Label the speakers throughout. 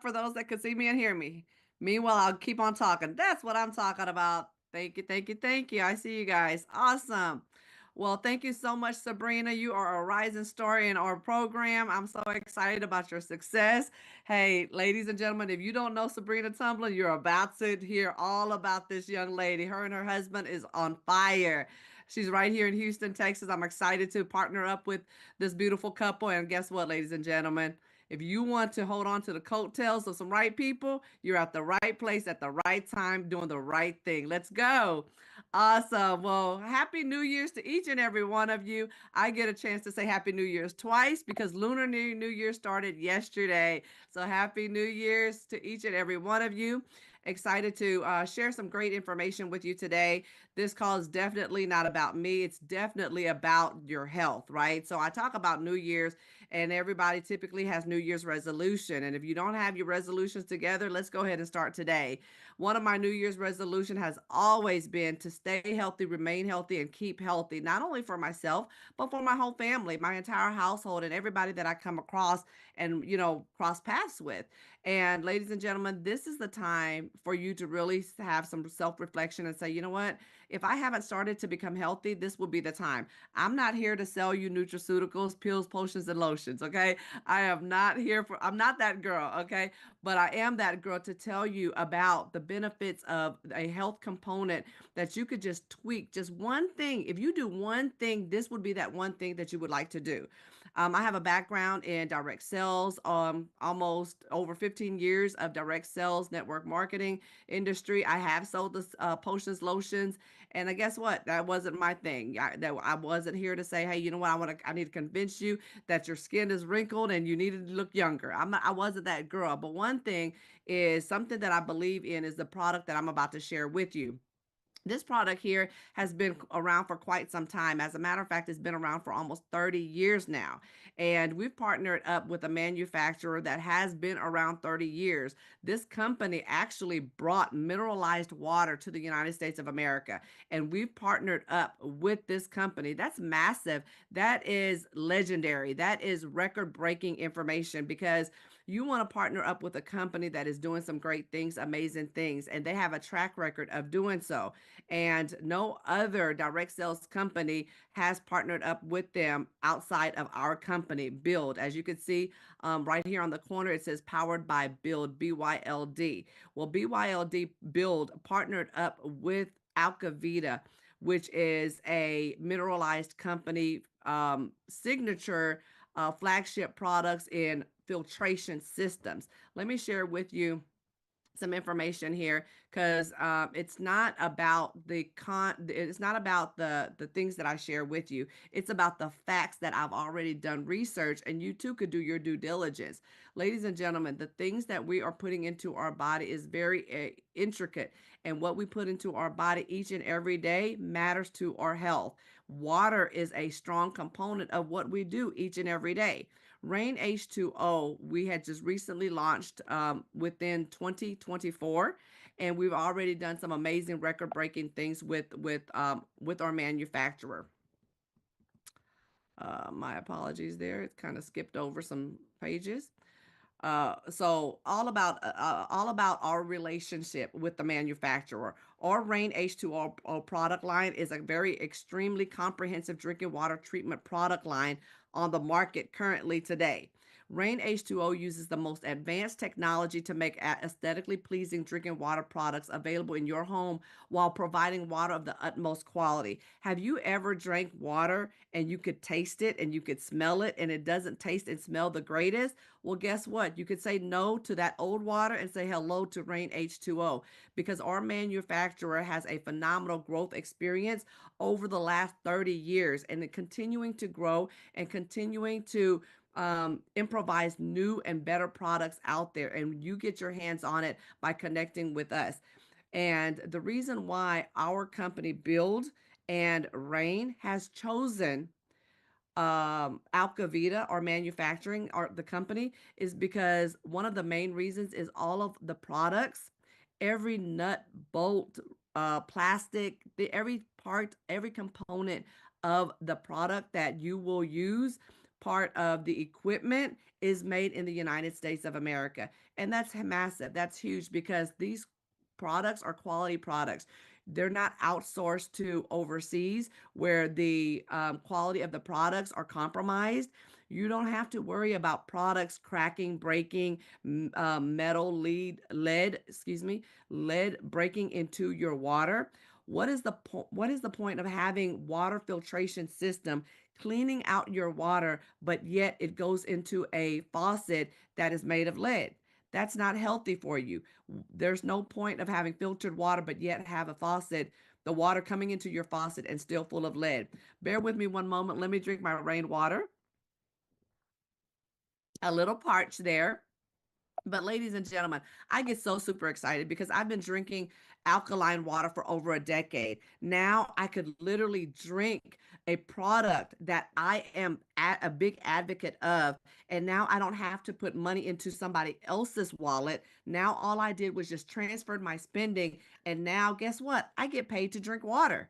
Speaker 1: for those that could see me and hear me. Meanwhile, I'll keep on talking. That's what I'm talking about. Thank you, thank you, thank you. I see you guys. Awesome. Well, thank you so much, Sabrina. You are a rising star in our program. I'm so excited about your success. Hey, ladies and gentlemen, if you don't know Sabrina Tumblin, you're about to hear all about this young lady. Her and her husband is on fire. She's right here in Houston, Texas. I'm excited to partner up with this beautiful couple. And guess what, ladies and gentlemen? If you want to hold on to the coattails of some right people, you're at the right place at the right time doing the right thing. Let's go. Awesome. Well, happy New Year's to each and every one of you. I get a chance to say Happy New Year's twice because Lunar New Year started yesterday. So happy New Year's to each and every one of you. Excited to share some great information with you today. This call is definitely not about me. It's definitely about your health, right? So I talk about New Year's, and everybody typically has New Year's resolution. And if you don't have your resolutions together, let's go ahead and start today. One of my New Year's resolution has always been to stay healthy, remain healthy, and keep healthy, not only for myself, but for my whole family, my entire household, and everybody that I come across and, cross paths with. And ladies and gentlemen, this is the time for you to really have some self-reflection and say, you know what? If I haven't started to become healthy, this will be the time. I'm not here to sell you nutraceuticals, pills, potions, and lotions, okay? I'm not that girl, okay? But I am that girl to tell you about the benefits of a health component that you could just tweak. Just one thing. If you do one thing, this would be that one thing that you would like to do. I have a background in direct sales, almost over 15 years of direct sales, network marketing industry. I have sold the potions, lotions, and I guess what? That wasn't my thing. I wasn't here to say, hey, you know what? I need to convince you that your skin is wrinkled and you needed to look younger. I wasn't that girl. But one thing is something that I believe in is the product that I'm about to share with you. This product here has been around for quite some time. As a matter of fact, it's been around for almost 30 years now. And we've partnered up with a manufacturer that has been around 30 years. This company actually brought mineralized water to the United States of America. And we've partnered up with this company. That's massive. That is legendary. That is record breaking information because you want to partner up with a company that is doing some great things, amazing things, and they have a track record of doing so. And no other direct sales company has partnered up with them outside of our company, Build. As you can see right here on the corner, it says powered by Build, BYLD. Well, BYLD Build partnered up with Alcavita, which is a mineralized company, signature flagship products in filtration systems. Let me share with you some information here because it's not about it's not about the things that I share with you. It's about the facts that I've already done research, and you too could do your due diligence. Ladies and gentlemen, the things that we are putting into our body is very intricate, and what we put into our body each and every day matters to our health. Water is a strong component of what we do each and every day. Rein H2O, we had just recently launched within 2024, and we've already done some amazing record-breaking things with our manufacturer. My apologies there; it kind of skipped over some pages. So all about our relationship with the manufacturer. Our Rein H2O product line is a very extremely comprehensive drinking water treatment product line on the market currently today. Rein H2O uses the most advanced technology to make aesthetically pleasing drinking water products available in your home while providing water of the utmost quality. Have you ever drank water and you could taste it and you could smell it and it doesn't taste and smell the greatest? Well, guess what? You could say no to that old water and say hello to Rein H2O because our manufacturer has a phenomenal growth experience over the last 30 years and continuing to grow and continuing to improvise new and better products out there. And you get your hands on it by connecting with us. And the reason why our company Build and Rein has chosen Alcavita, our manufacturing, or the company, is because one of the main reasons is all of the products, every nut, bolt, plastic, every part, every component of the product that you will use part of the equipment is made in the United States of America. And that's massive. That's huge because these products are quality products. They're not outsourced to overseas where the quality of the products are compromised. You don't have to worry about products cracking, breaking, metal, lead breaking into your water. What is the point of having water filtration system cleaning out your water, but yet it goes into a faucet that is made of lead? That's not healthy for you. There's no point of having filtered water, but yet have a faucet, the water coming into your faucet and still full of lead. Bear with me one moment. Let me drink my rainwater. A little parched there. But ladies and gentlemen, I get so super excited because I've been drinking alkaline water for over a decade. Now I could literally drink a product that I am a big advocate of. And now I don't have to put money into somebody else's wallet. Now all I did was just transferred my spending. And now guess what? I get paid to drink water.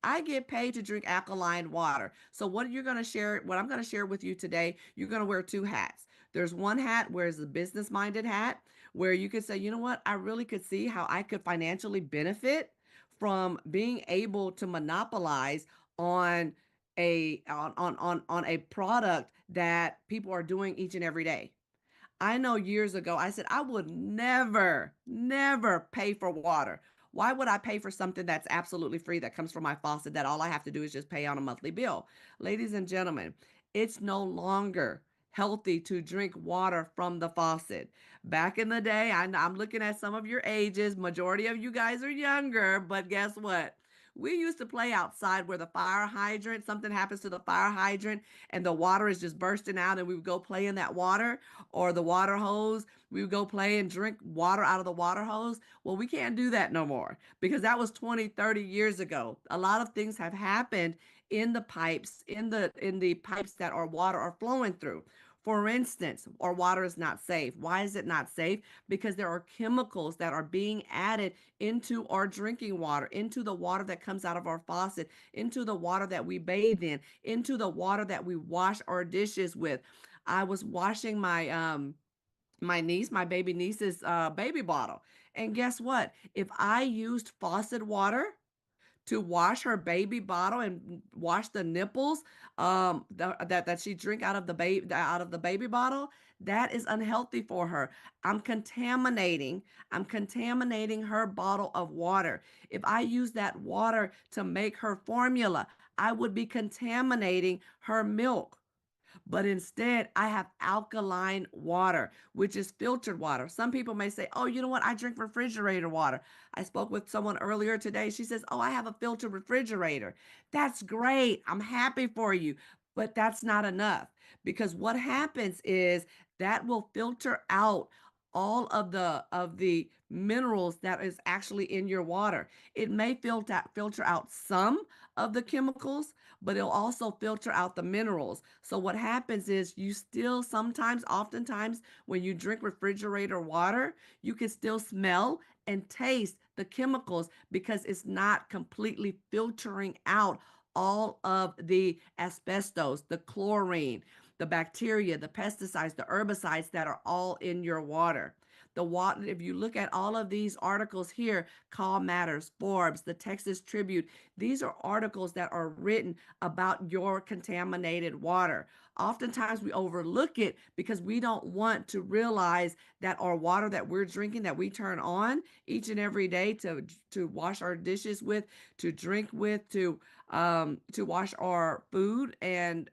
Speaker 1: I get paid to drink alkaline water. So what I'm going to share with you today, you're going to wear two hats. There's one hat where it's a business minded hat where you could say, you know what, I really could see how I could financially benefit from being able to monopolize on on a product that people are doing each and every day. I know years ago, I said, I would never, never pay for water. Why would I pay for something that's absolutely free that comes from my faucet that all I have to do is just pay on a monthly bill? Ladies and gentlemen, it's no longer healthy to drink water from the faucet. Back in the day, I'm looking at some of your ages. Majority of you guys are younger, but guess what? We used to play outside where the fire hydrant, something happens to the fire hydrant and the water is just bursting out, and we would go play in that water or the water hose. We would go play and drink water out of the water hose. Well, we can't do that no more because that was 20, 30 years ago. A lot of things have happened in the pipes, in the pipes that our water are flowing through. For instance, our water is not safe. Why is it not safe? Because there are chemicals that are being added into our drinking water, into the water that comes out of our faucet, into the water that we bathe in, into the water that we wash our dishes with. I was washing my baby niece's baby bottle. And guess what? If I used faucet water to wash her baby bottle and wash the nipples that she drink out of the baby bottle, that is unhealthy for her. I'm contaminating her bottle of water. If I use that water to make her formula, I would be contaminating her milk. But instead, I have alkaline water, which is filtered water. Some people may say, oh, you know what? I drink refrigerator water. I spoke with someone earlier today. She says, oh, I have a filtered refrigerator. That's great. I'm happy for you. But that's not enough because what happens is that will filter out all of the minerals that is actually in your water. It may filter out some of the chemicals, but it'll also filter out the minerals. So what happens is you still sometimes, oftentimes, when you drink refrigerator water, you can still smell and taste the chemicals because it's not completely filtering out all of the asbestos, the chlorine, the bacteria, the pesticides, the herbicides that are all in your water. The water, if you look at all of these articles here, Call Matters, Forbes, the Texas Tribune, these are articles that are written about your contaminated water. Oftentimes we overlook it because we don't want to realize that our water that we're drinking, that we turn on each and every day to wash our dishes with, to drink with, to wash our food and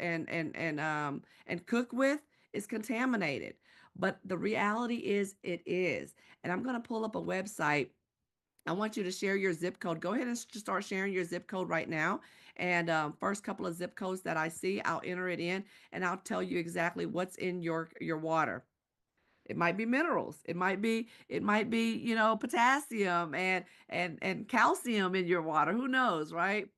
Speaker 1: cook with, is contaminated. But the reality is it is. And I'm going to pull up a website. I want you to share your zip code. Go ahead and start sharing your zip code right now. And first couple of zip codes that I see, I'll enter it in and I'll tell you exactly what's in your water. It might be minerals. It might be, potassium and calcium in your water. Who knows, right?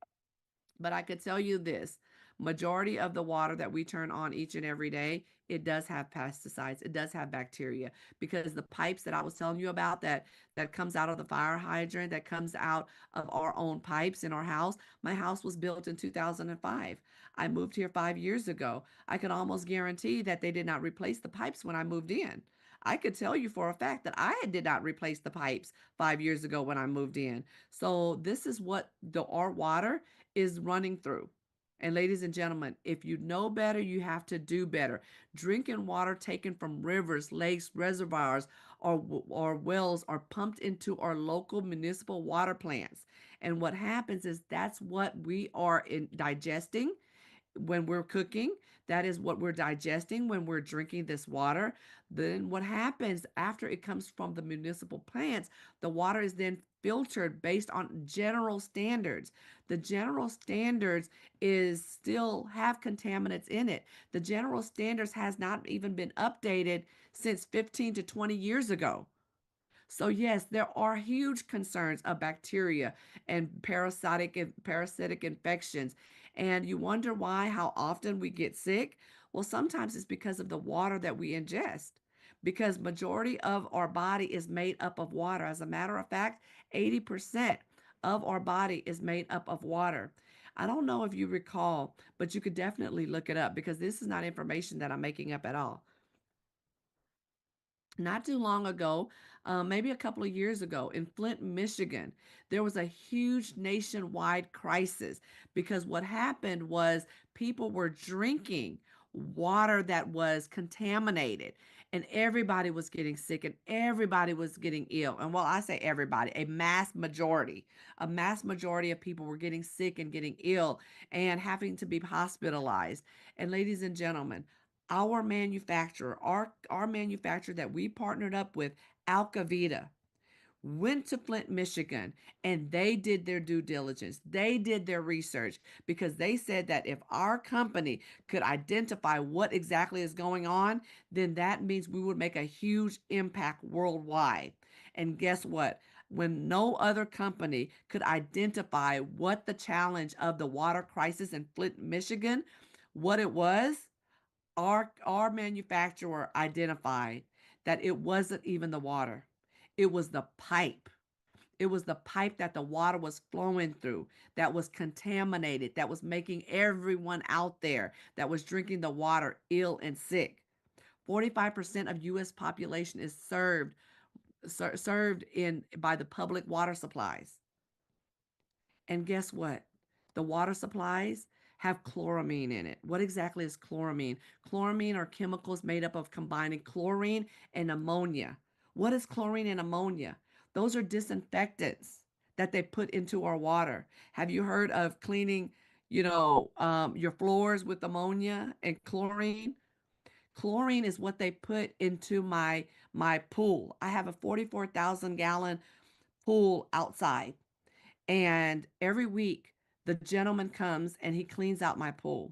Speaker 1: But I could tell you this. Majority of the water that we turn on each and every day, it does have pesticides. It does have bacteria because the pipes that I was telling you about that comes out of the fire hydrant, that comes out of our own pipes in our house. My house was built in 2005. I moved here 5 years ago. I can almost guarantee that they did not replace the pipes when I moved in. I could tell you for a fact that I did not replace the pipes 5 years ago when I moved in. So this is what our water is running through. And ladies and gentlemen, if you know better, you have to do better. Drinking water taken from rivers, lakes, reservoirs, or wells are pumped into our local municipal water plants. And what happens is that's what we are digesting when we're cooking. That is what we're digesting when we're drinking this water. Then what happens after it comes from the municipal plants, the water is then filtered based on general standards. The general standards is still have contaminants in it. The general standards has not even been updated since 15 to 20 years ago. So yes, there are huge concerns of bacteria and parasitic infections. And you wonder why, how often we get sick? Well, sometimes it's because of the water that we ingest. Because majority of our body is made up of water. As a matter of fact, 80% of our body is made up of water. I don't know if you recall, but you could definitely look it up because this is not information that I'm making up at all. Not too long ago, maybe a couple of years ago in Flint, Michigan, there was a huge nationwide crisis because what happened was people were drinking water that was contaminated and everybody was getting sick and everybody was getting ill. And well, I say everybody, a mass majority of people were getting sick and getting ill and having to be hospitalized. And ladies and gentlemen, our manufacturer that we partnered up with, Alcavita, went to Flint, Michigan, and they did their due diligence. They did their research because they said that if our company could identify what exactly is going on, then that means we would make a huge impact worldwide. And guess what? When no other company could identify what the challenge of the water crisis in Flint, Michigan, what it was, our manufacturer identified that it wasn't even the water. It was the pipe. It was the pipe that the water was flowing through that was contaminated, that was making everyone out there that was drinking the water ill and sick. 45% of US population is served in by the public water supplies. And guess what? The water supplies have chloramine in it. What exactly is chloramine? Chloramine are chemicals made up of combining chlorine and ammonia. What is chlorine and ammonia? Those are disinfectants that they put into our water. Have you heard of cleaning, your floors with ammonia and chlorine? Chlorine is what they put into my pool. I have a 44,000 gallon pool outside. And every week, the gentleman comes and he cleans out my pool.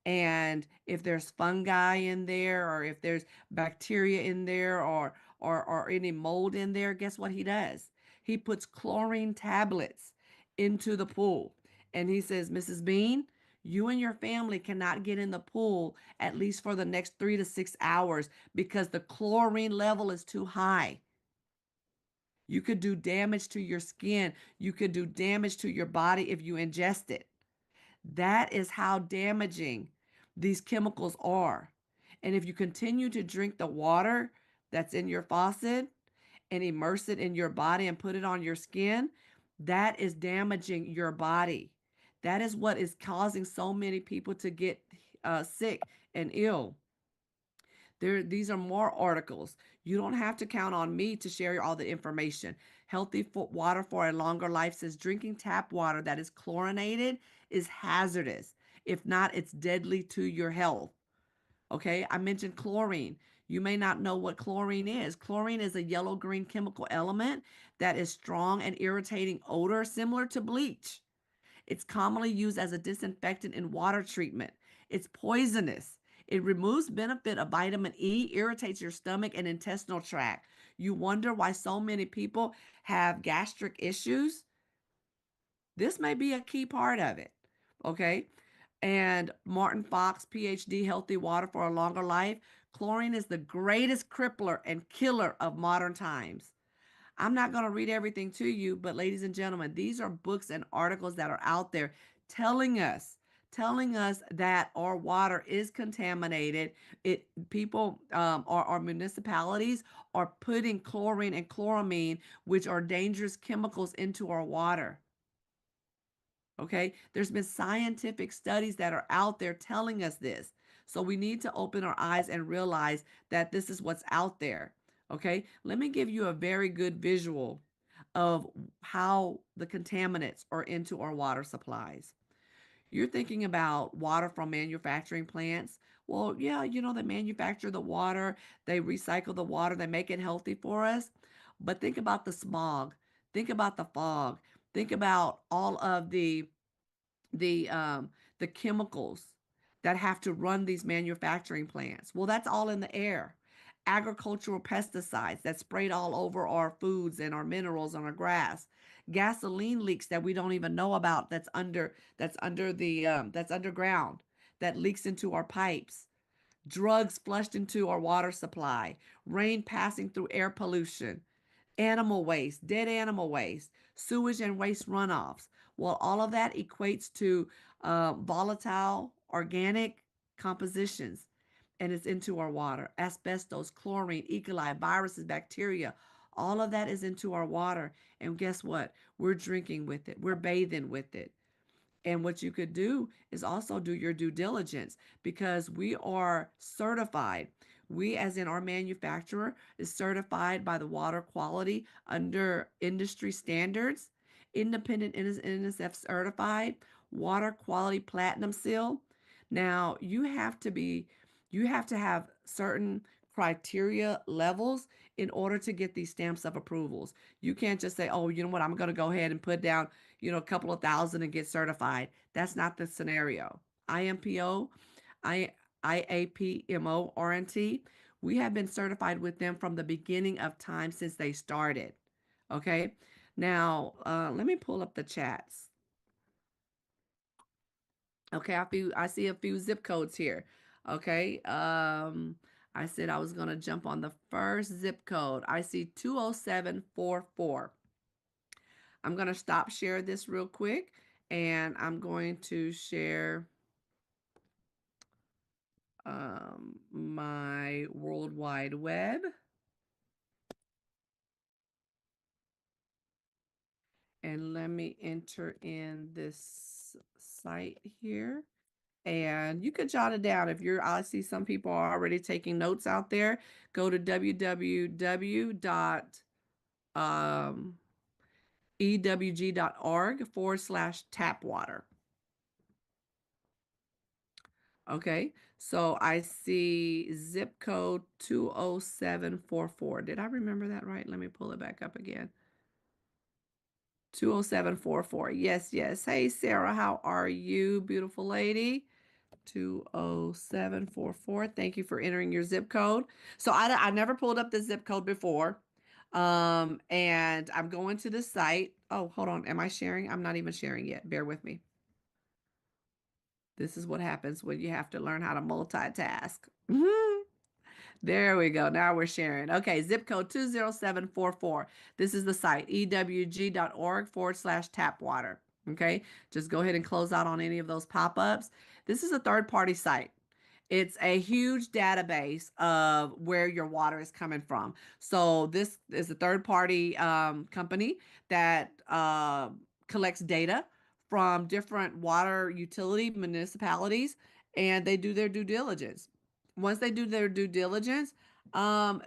Speaker 1: And if there's fungi in there, or if there's bacteria in there, or any mold in there, guess what he does? He puts chlorine tablets into the pool. And he says, Mrs. Bean, you and your family cannot get in the pool at least for the next 3 to 6 hours because the chlorine level is too high. You could do damage to your skin. You could do damage to your body if you ingest it. That is how damaging these chemicals are. And if you continue to drink the water that's in your faucet and immerse it in your body and put it on your skin, that is damaging your body. That is what is causing so many people to get sick and ill. These are more articles. You don't have to count on me to share all the information. Healthy water for a longer life says drinking tap water that is chlorinated is hazardous. If not, it's deadly to your health. Okay, I mentioned chlorine. You may not know what chlorine is. Chlorine is a yellow green chemical element that is strong and irritating odor similar to bleach. It's commonly used as a disinfectant in water treatment. It's poisonous. It removes benefit of vitamin E, irritates your stomach and intestinal tract. You wonder why so many people have gastric issues? This may be a key part of it. Okay? And Martin Fox, PhD, Healthy Water for a Longer Life. Chlorine is the greatest crippler and killer of modern times. I'm not going to read everything to you, but ladies and gentlemen, these are books and articles that are out there telling us that our water is contaminated. It people our municipalities are putting chlorine and chloramine, which are dangerous chemicals, into our water. Okay, there's been scientific studies that are out there telling us this. So we need to open our eyes and realize that this is what's out there. Okay, let me give you a very good visual of how the contaminants are into our water supplies. You're thinking about water from manufacturing plants. Well, yeah, they manufacture the water, they recycle the water, they make it healthy for us. But think about the smog, think about the fog, think about all of the um the chemicals that have to run these manufacturing plants. Well, that's all in the air. Agricultural pesticides that sprayed all over our foods and our minerals and our grass. Gasoline leaks that we don't even know about, that's underground, that leaks into our pipes. Drugs flushed into our water supply. Rain passing through air pollution. Animal waste, dead animal waste, sewage and waste runoffs. Well, all of that equates to volatile organic compositions, and it's into our water. Asbestos, chlorine, E. coli, viruses, bacteria, all of that is into our water. And guess what? We're drinking with it, we're bathing with it. And what you could do is also do your due diligence, because we are certified. We, as in our manufacturer, is certified by the water quality under industry standards, independent NSF certified, water quality platinum seal. Now, you have to have certain criteria levels in order to get these stamps of approvals. You can't just say, oh, you know what, I'm going to go ahead and put down a couple of thousand and get certified. That's not the scenario. IMPO, I, IAPMO, RNT, we have been certified with them from the beginning of time since they started. Okay. Now, let me pull up the chats. Okay, I see a few zip codes here. Okay. I said I was gonna jump on the first zip code. I see 20744. I'm gonna stop share this real quick, and I'm going to share my World Wide Web. And let me enter in this site here. And you could jot it down if you're, I see some people are already taking notes out there. Go to www.ewg.org/tap water. Okay, so I see zip code 20744. Did I remember that right? Let me pull it back up again. 20744. Yes, yes. Hey, Sarah, how are you, beautiful lady? 20744. Thank you for entering your zip code. So I never pulled up the zip code before. And I'm going to the site. Oh, hold on. Am I sharing? I'm not even sharing yet. Bear with me. This is what happens when you have to learn how to multitask. There we go. Now we're sharing. Okay, zip code 20744. This is the site, ewg.org/tap water. Okay, just go ahead and close out on any of those pop ups. This is a third party site. It's a huge database of where your water is coming from. So this is a third party company that collects data from different water utility municipalities, and they do their due diligence. Once they do their due diligence,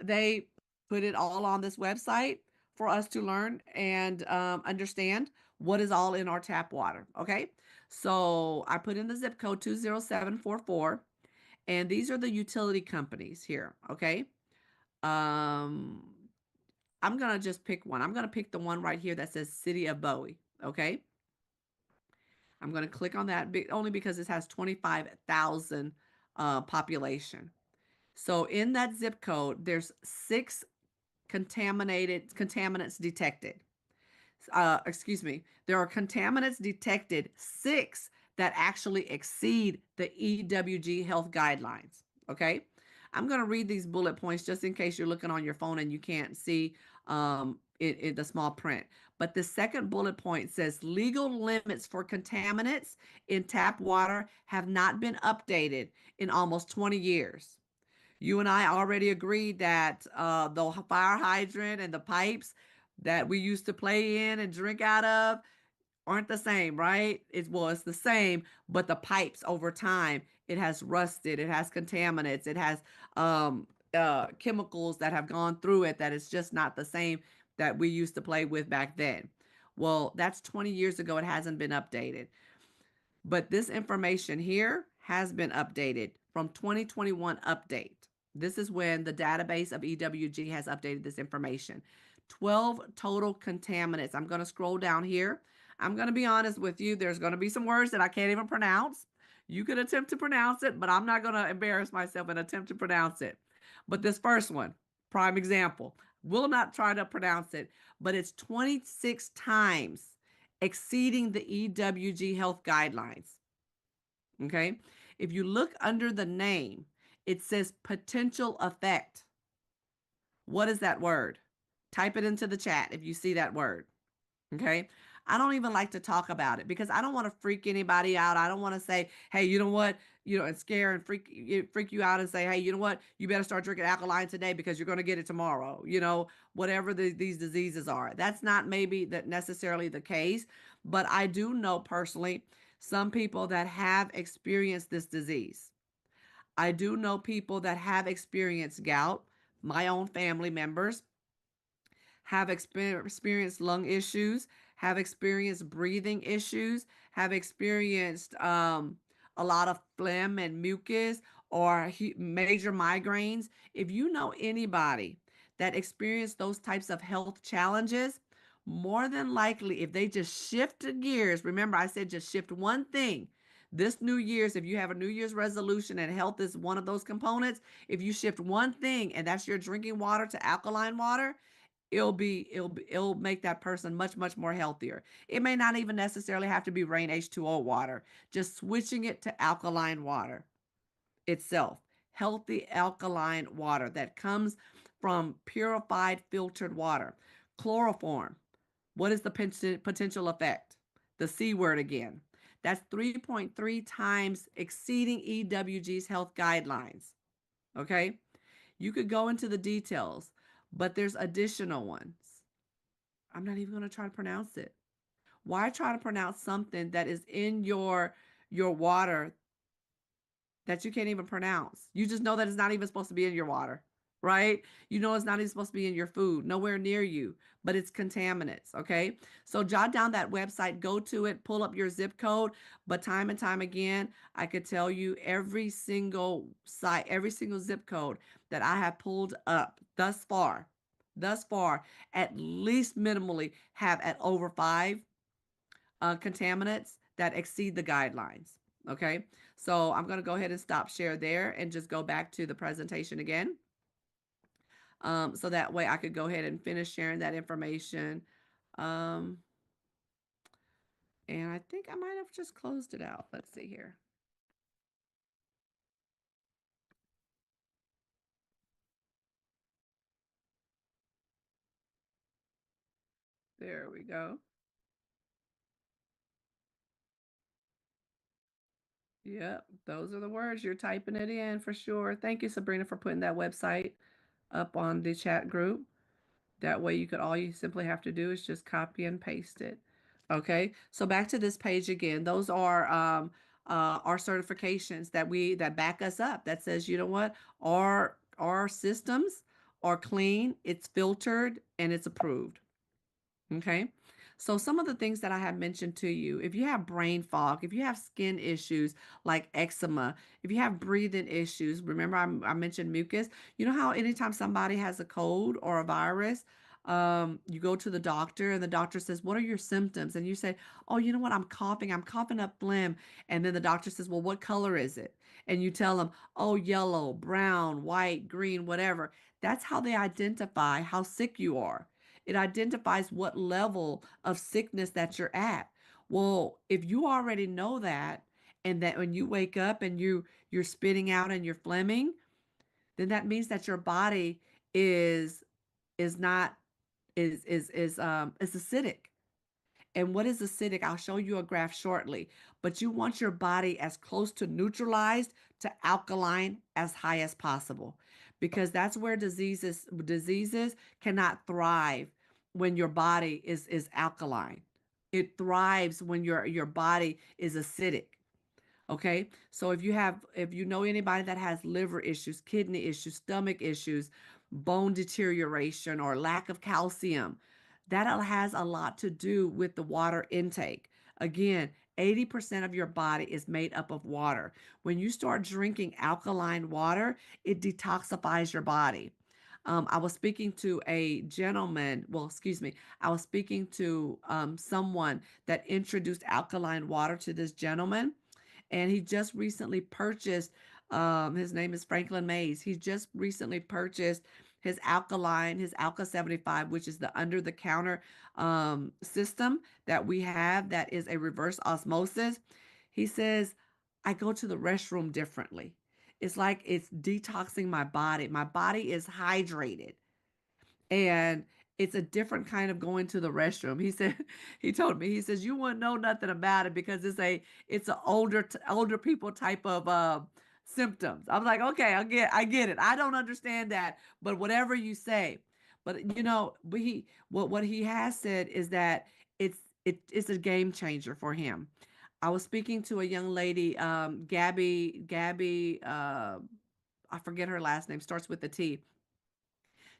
Speaker 1: they put it all on this website for us to learn and understand what is all in our tap water. Okay, so I put in the zip code 20744, and these are the utility companies here. Okay, um, I'm gonna just pick one. I'm gonna pick the one right here that says City of Bowie. Okay, I'm gonna click on that only because it has 25,000 population. So in that zip code, there's 6 contaminants detected. Excuse me. There are contaminants detected 6 that actually exceed the EWG health guidelines. Okay. I'm going to read these bullet points just in case you're looking on your phone and you can't see the small print. But the second bullet point says legal limits for contaminants in tap water have not been updated in almost 20 years. You and I already agreed that the fire hydrant and the pipes that we used to play in and drink out of aren't the same, right? It's the same, but the pipes over time, it has rusted, it has contaminants, it has chemicals that have gone through it that it's just not the same that we used to play with back then. Well, that's 20 years ago. It hasn't been updated. But this information here has been updated from 2021 update. This is when the database of EWG has updated this information. 12 total contaminants. I'm going to scroll down here. I'm going to be honest with you. There's going to be some words that I can't even pronounce. You can attempt to pronounce it, but I'm not going to embarrass myself and attempt to pronounce it. But this first one, prime example, will not try to pronounce it, but it's 26 times exceeding the EWG health guidelines. Okay. If you look under the name, it says potential effect. What is that word? Type it into the chat if you see that word. Okay. I don't even like to talk about it because I don't want to freak anybody out. I don't want to say, hey, you know what? And scare and freak you out and say, hey, you know what? You better start drinking alkaline today because you're going to get it tomorrow. Whatever these diseases are. That's not maybe that necessarily the case, but I do know personally some people that have experienced this disease. I do know people that have experienced gout, my own family members have experienced lung issues, have experienced breathing issues, have experienced a lot of phlegm and mucus or major migraines. If you know anybody that experienced those types of health challenges, more than likely, if they just shift the gears, remember I said just shift one thing. This New Year's, if you have a New Year's resolution and health is one of those components, if you shift one thing and that's your drinking water to alkaline water, it'll make that person much more healthier. It may not even necessarily have to be Rein H2O water. Just switching it to alkaline water itself. Healthy alkaline water that comes from purified filtered water. Chloroform. What is the potential effect? The C word again. That's 3.3 times exceeding EWG's health guidelines. Okay? You could go into the details, but there's additional ones. I'm not even going to try to pronounce it. Why try to pronounce something that is in your water that you can't even pronounce? You just know that it's not even supposed to be in your water, right? You know it's not even supposed to be in your food, nowhere near you, but it's contaminants, okay? So jot down that website, go to it, pull up your zip code, but time and time again, I could tell you every single site, every single zip code that I have pulled up thus far, at least minimally have at over 5 contaminants that exceed the guidelines. Okay, so I'm going to go ahead and stop share there and just go back to the presentation again. So that way I could go ahead and finish sharing that information. And I think I might have just closed it out. Let's see here. There we go. Yep, those are the words. You're typing it in for sure. Thank you, Sabrina, for putting that website up on the chat group. That way all you simply have to do is just copy and paste it. Okay, so back to this page again. Those are our certifications that back us up. That says, you know what, our systems are clean, it's filtered, and it's approved. Okay. So some of the things that I have mentioned to you, if you have brain fog, if you have skin issues like eczema, if you have breathing issues, remember I mentioned mucus. You know how anytime somebody has a cold or a virus, you go to the doctor and the doctor says, what are your symptoms? And you say, oh, you know what? I'm coughing up phlegm. And then the doctor says, well, what color is it? And you tell them, oh, yellow, brown, white, green, whatever. That's how they identify how sick you are. It identifies what level of sickness that you're at. Well, if you already know that, and that when you wake up and you're spitting out and you're phlegming, then that means that your body is is not is acidic. And what is acidic? I'll show you a graph shortly. But you want your body as close to neutralized to alkaline as high as possible, because that's where diseases cannot thrive when your body is alkaline. It thrives when your body is acidic. Okay. So if you know anybody that has liver issues, kidney issues, stomach issues, bone deterioration, or lack of calcium, that has a lot to do with the water intake. Again, 80% of your body is made up of water. When you start drinking alkaline water, it detoxifies your body. I was speaking to a gentleman, well, excuse me, I was speaking to someone that introduced alkaline water to this gentleman, and he just recently purchased, his name is Franklin Mays. He just recently purchased his Alka 75, which is the under the counter system that we have, that is a reverse osmosis. He says, I go to the restroom differently. It's like it's detoxing my body. My body is hydrated, and it's a different kind of going to the restroom. He said, he told me, he says, you wouldn't know nothing about it because it's an older people type of symptoms. I'm like, okay, I get it. I don't understand that, but whatever you say. But but what he has said is that it's a game changer for him. I was speaking to a young lady, Gabby, I forget her last name, starts with the T.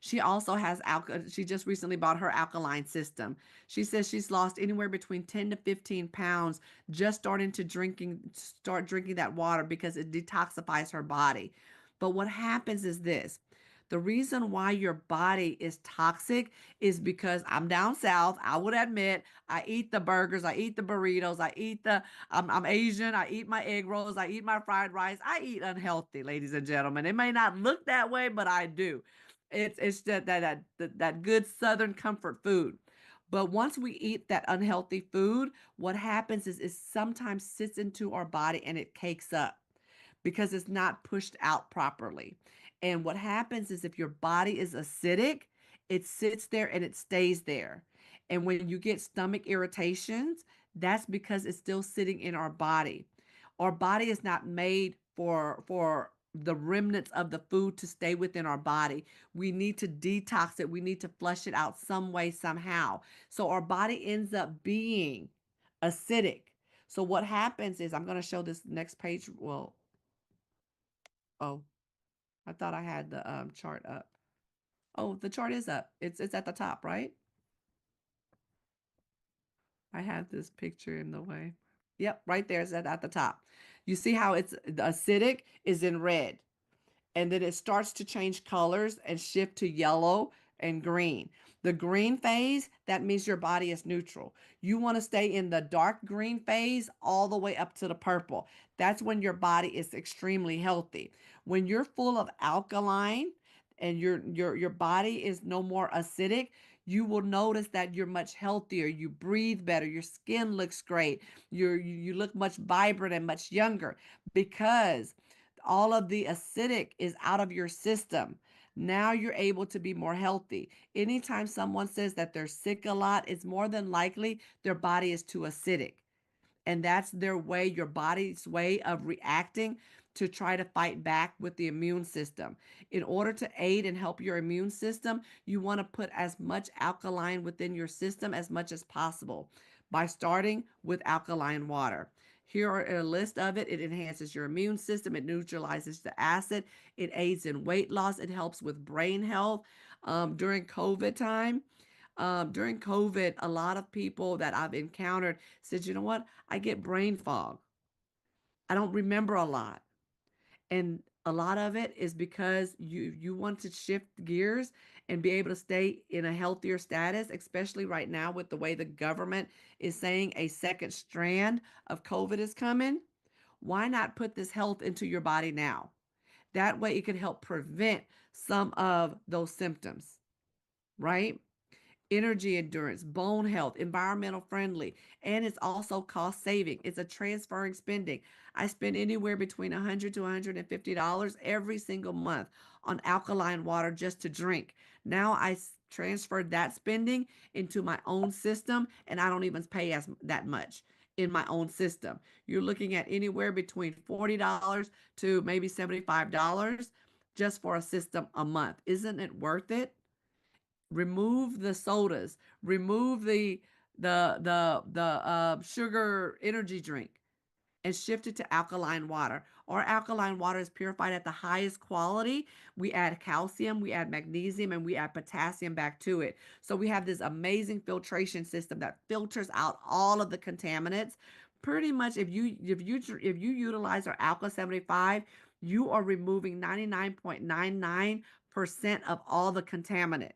Speaker 1: She also has she just recently bought her alkaline system. She says she's lost anywhere between 10 to 15 pounds just start drinking that water because it detoxifies her body. But what happens is this. The reason why your body is toxic is because I'm down south. I would admit, I eat the burgers, I eat the burritos, I'm Asian, I eat my egg rolls, I eat my fried rice. I eat unhealthy, ladies and gentlemen. It may not look that way, but I do. It's that good Southern comfort food. But once we eat that unhealthy food, what happens is it sometimes sits into our body and it cakes up because it's not pushed out properly. And what happens is if your body is acidic, it sits there and it stays there. And when you get stomach irritations, that's because it's still sitting in our body. Our body is not made for the remnants of the food to stay within our body. We need to detox it. We need to flush it out some way, somehow. So our body ends up being acidic. So what happens is, I'm going to show this next page. Well, oh, I thought I had the chart up. Oh, the chart is up. It's at the top, right? I had this picture in the way. Yep, right there. It's at the top. You see how it's the acidic is in red, and then it starts to change colors and shift to yellow and green. The green phase, that means your body is neutral. You want to stay in the dark green phase all the way up to the purple. That's when your body is extremely healthy. When you're full of alkaline and your body is no more acidic, you will notice that you're much healthier. You breathe better. Your skin looks great. You look much vibrant and much younger because all of the acidic is out of your system. Now you're able to be more healthy. Anytime someone says that they're sick a lot, it's more than likely their body is too acidic. And that's their way, your body's way of reacting to try to fight back with the immune system. In order to aid and help your immune system, you want to put as much alkaline within your system as much as possible by starting with alkaline water. Here are a list of it. It enhances your immune system. It neutralizes the acid. It aids in weight loss. It helps with brain health. During COVID time, during COVID, a lot of people that I've encountered said, you know what? I get brain fog. I don't remember a lot. And a lot of it is because you want to shift gears and be able to stay in a healthier status, especially right now with the way the government is saying a second strand of COVID is coming. Why not put this health into your body now? That way it could help prevent some of those symptoms, right? energy endurance, bone health, environmental friendly, and it's also cost saving. It's a transferring spending. I spend anywhere between $100 to $150 every single month on alkaline water just to drink. Now transferred that spending into my own system, and I don't even pay as that much in my own system. You're looking at anywhere between $40 to maybe $75 just for a system a month. Isn't it worth it? Remove the sodas, remove the sugar energy drink, and shift it to alkaline water. Our alkaline water is purified at the highest quality. We add calcium, we add magnesium, and we add potassium back to it. So we have this amazing filtration system that filters out all of the contaminants. Pretty much, if you utilize our Alka 75, you are removing 99.99% of all the contaminants.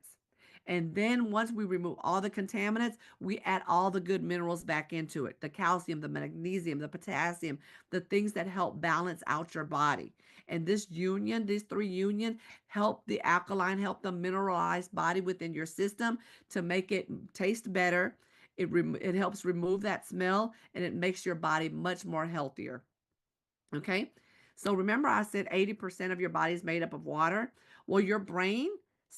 Speaker 1: And then once we remove all the contaminants, we add all the good minerals back into it, the calcium, the magnesium, the potassium, the things that help balance out your body. And this union, these three union, help the alkaline, help the mineralized body within your system to make it taste better. It helps remove that smell, and it makes your body much more healthier. Okay. So remember, I said 80% of your body is made up of water. Well, your brain,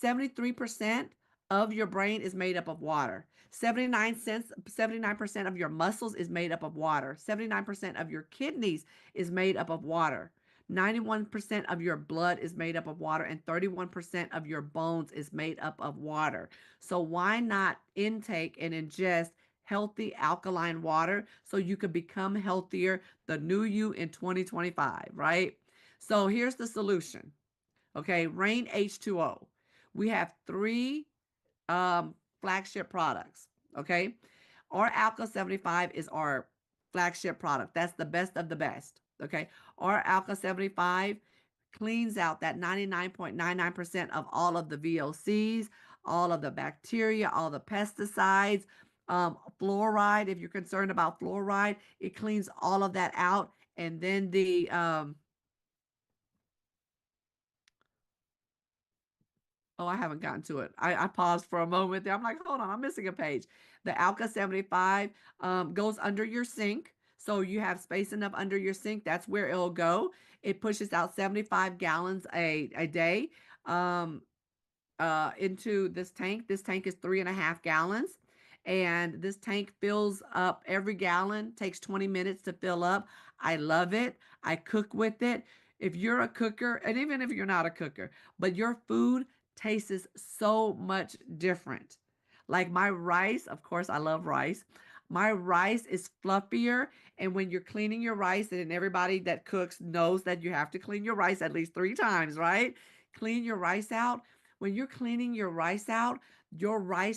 Speaker 1: 73% of your brain is made up of water. 79% of your muscles is made up of water. 79% of your kidneys is made up of water. 91% of your blood is made up of water, and 31% of your bones is made up of water. So why not intake and ingest healthy alkaline water so you can become healthier, the new you in 2025, right? So here's the solution. Okay, Rein H2O. We have three flagship products. Okay, our Alka 75 is our flagship product. That's the best of the best. Okay, our Alka 75 cleans out that 99.99% of all of the VOCs, all of the bacteria, all the pesticides, fluoride. If you're concerned about fluoride, it cleans all of that out. And then oh, I haven't gotten to it. I paused for a moment there. I'm like, hold on, I'm missing a page. The Alka 75 goes under your sink. So you have space enough under your sink. That's where it'll go. It pushes out 75 gallons a day. Into this tank. This tank is 3.5 gallons. And this tank fills up every gallon, takes 20 minutes to fill up. I love it. I cook with it. If you're a cooker, and even if you're not a cooker, but your food tastes so much different. Like my rice, of course, I love rice. My rice is fluffier. And when you're cleaning your rice, and everybody that cooks knows that you have to clean your rice at least 3 times, right? Clean your rice out. When you're cleaning your rice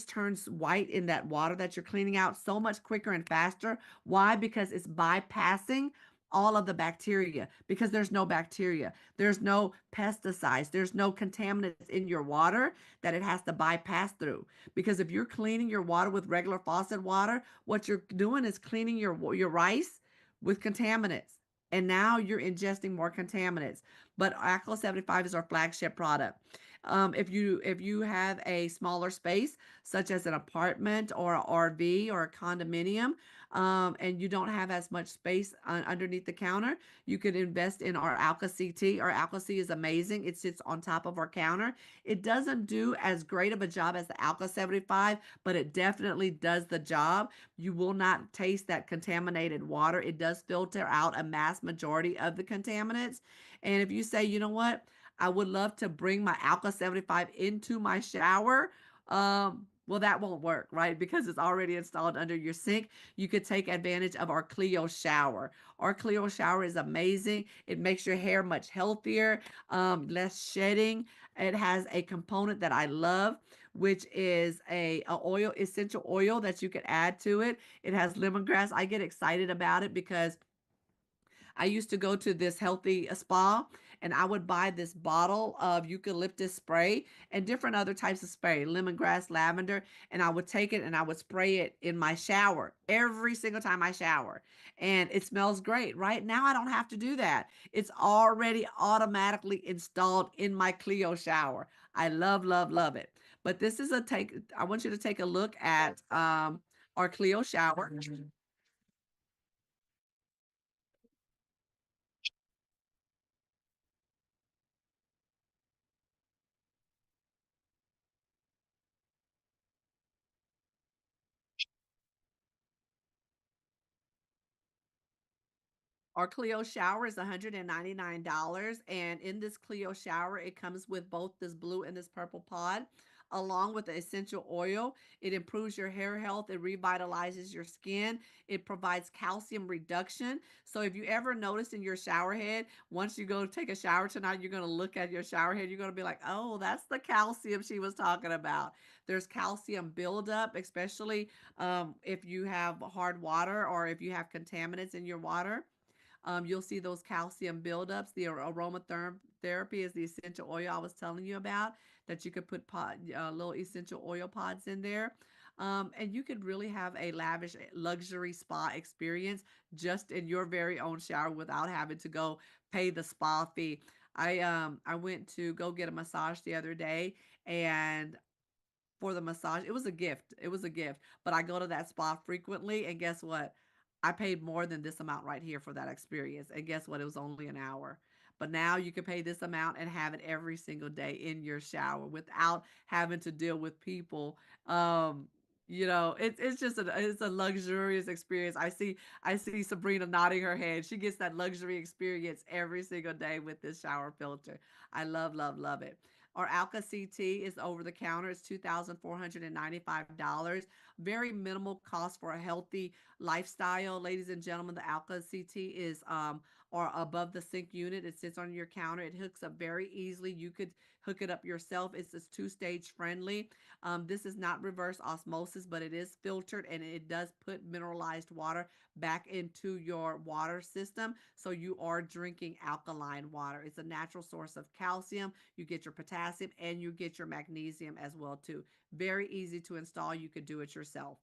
Speaker 1: turns white in that water that you're cleaning out so much quicker and faster. Why? Because it's bypassing all of the bacteria, because there's no bacteria, there's no pesticides, there's no contaminants in your water that it has to bypass through. Because if you're cleaning your water with regular faucet water, what you're doing is cleaning your rice with contaminants, and now you're ingesting more contaminants. But Alka 75 is our flagship product. If you have a smaller space, such as an apartment or an RV or a condominium, and you don't have as much space underneath the counter, you could invest in our Alka CT. Our Alka C is amazing. It sits on top of our counter. It doesn't do as great of a job as the Alka 75, but it definitely does the job. You will not taste that contaminated water. It does filter out a mass majority of the contaminants. And if you say, you know what, I would love to bring my Alka 75 into my shower. Well, that won't work, right? Because it's already installed under your sink. You could take advantage of our Clio shower. Our Clio shower is amazing. It makes your hair much healthier, less shedding. It has a component that I love, which is a oil, essential oil that you could add to it. It has lemongrass. I get excited about it because I used to go to this healthy spa, and I would buy this bottle of eucalyptus spray and different other types of spray, lemongrass, lavender, and I would take it and I would spray it in my shower every single time I shower. And it smells great. Right now, I don't have to do that. It's already automatically installed in my Clio shower. I love, love, love it. But this is a take. I want you to take a look at our Clio shower. Our Clio shower is $199. And in this Clio shower, it comes with both this blue and this purple pod, along with the essential oil. It improves your hair health, it revitalizes your skin, it provides calcium reduction. So if you ever notice in your shower head, once you go take a shower tonight, you're going to look at your shower head, you're going to be like, oh, that's the calcium she was talking about. There's calcium buildup, especially if you have hard water or if you have contaminants in your water. You'll see those calcium buildups. The aromatherapy is the essential oil I was telling you about that you could put little essential oil pods in there. And you could really have a lavish luxury spa experience just in your very own shower without having to go pay the spa fee. I went to go get a massage the other day, and for the massage. It was a gift. It was a gift. But I go to that spa frequently, and guess what? I paid more than this amount right here for that experience. And guess what? It was only an hour. But now you can pay this amount and have it every single day in your shower without having to deal with people. Um, it's just a luxurious experience. I see Sabrina nodding her head. She gets that luxury experience every single day with this shower filter. I love, love, love it. Our Alka CT is over the counter. It's $2,495. Very minimal cost for a healthy lifestyle. Ladies and gentlemen, the Alka CT is or above the sink unit. It sits on your counter. It hooks up very easily. You could hook it up yourself. It's just two-stage friendly. This is not reverse osmosis, but it is filtered, and it does put mineralized water back into your water system. So you are drinking alkaline water. It's a natural source of calcium. You get your potassium and you get your magnesium as well too. Very easy to install. You could do it yourself.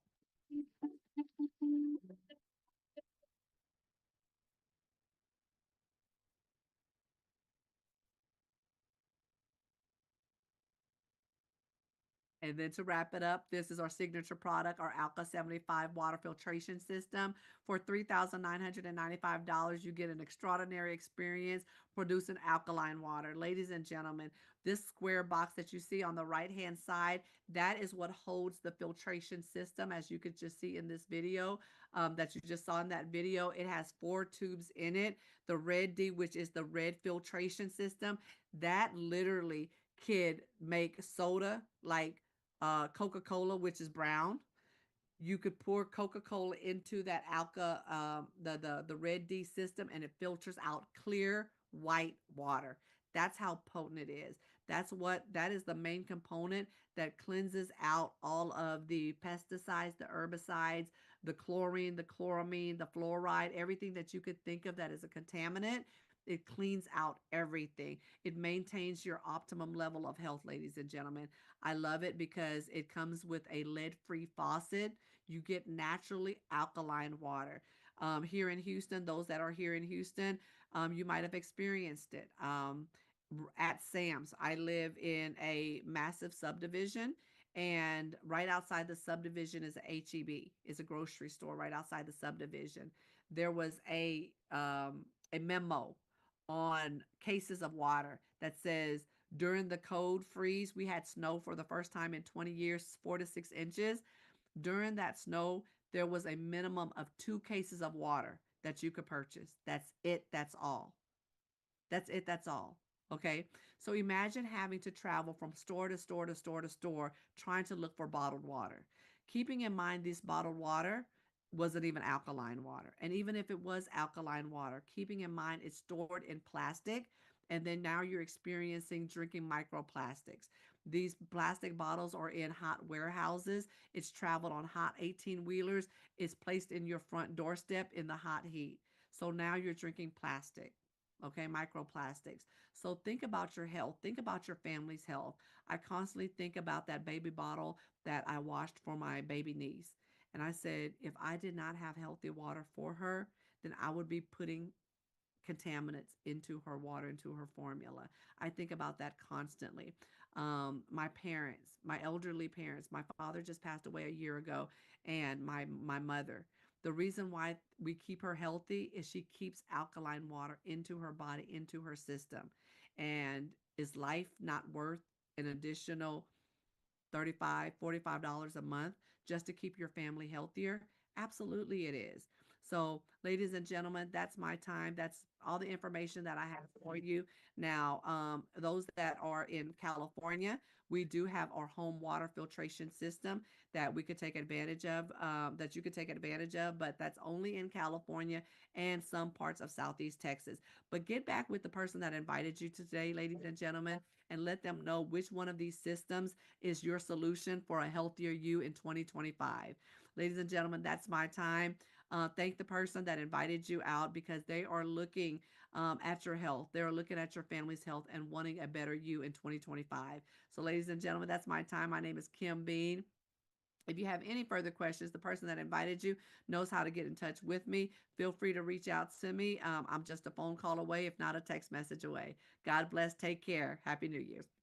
Speaker 1: And then to wrap it up, this is our signature product, our Alka 75 water filtration system. For $3,995, you get an extraordinary experience producing alkaline water. Ladies and gentlemen, this square box that you see on the right hand side, that is what holds the filtration system, as you could just see in this video that you just saw in that video. It has 4 tubes in it. The red D, which is the red filtration system, that literally could make soda like Coca-Cola, which is brown. You could pour Coca-Cola into that Alka, the Red D system, and it filters out clear white water. That's how potent it is. That is the main component that cleanses out all of the pesticides, the herbicides, the chlorine, the chloramine, the fluoride, everything that you could think of that is a contaminant. It cleans out everything. It maintains your optimum level of health, ladies and gentlemen. I love it because it comes with a lead-free faucet. You get naturally alkaline water. Here in Houston, those that are here in Houston, you might have experienced it. At Sam's, I live in a massive subdivision, and right outside the subdivision is a HEB. It's a grocery store right outside the subdivision. There was a memo on cases of water that says during the cold freeze, we had snow for the first time in 20 years, 4 to 6 inches. During that snow, there was a minimum of 2 cases of water that you could purchase. That's it. That's all. That's it. That's all. Okay. So imagine having to travel from store to store to store to store trying to look for bottled water. Keeping in mind this bottled water wasn't even alkaline water. And even if it was alkaline water, keeping in mind it's stored in plastic. And then now you're experiencing drinking microplastics. These plastic bottles are in hot warehouses. It's traveled on hot 18 wheelers. It's placed in your front doorstep in the hot heat. So now you're drinking plastic, okay, microplastics. So think about your health, think about your family's health. I constantly think about that baby bottle that I washed for my baby niece. And I said, if I did not have healthy water for her, then I would be putting contaminants into her water, into her formula. I think about that constantly. My parents, my elderly parents, my father just passed away a year ago, and my mother. The reason why we keep her healthy is she keeps alkaline water into her body, into her system. And is life not worth an additional 35, $45 a month just to keep your family healthier? Absolutely, it is. So, ladies and gentlemen, that's my time. That's all the information that I have for you. Now, those that are in California, we do have our home water filtration system that we could take advantage of, that you could take advantage of, but that's only in California and some parts of Southeast Texas. But get back with the person that invited you today, ladies and gentlemen, and let them know which one of these systems is your solution for a healthier you in 2025. Ladies and gentlemen, that's my time. Thank the person that invited you out because they are looking at your health. They're looking at your family's health and wanting a better you in 2025. So, ladies and gentlemen, that's my time. My name is Kim Bean. If you have any further questions, the person that invited you knows how to get in touch with me. Feel free to reach out to me. I'm just a phone call away, if not a text message away. God bless. Take care. Happy New Year's.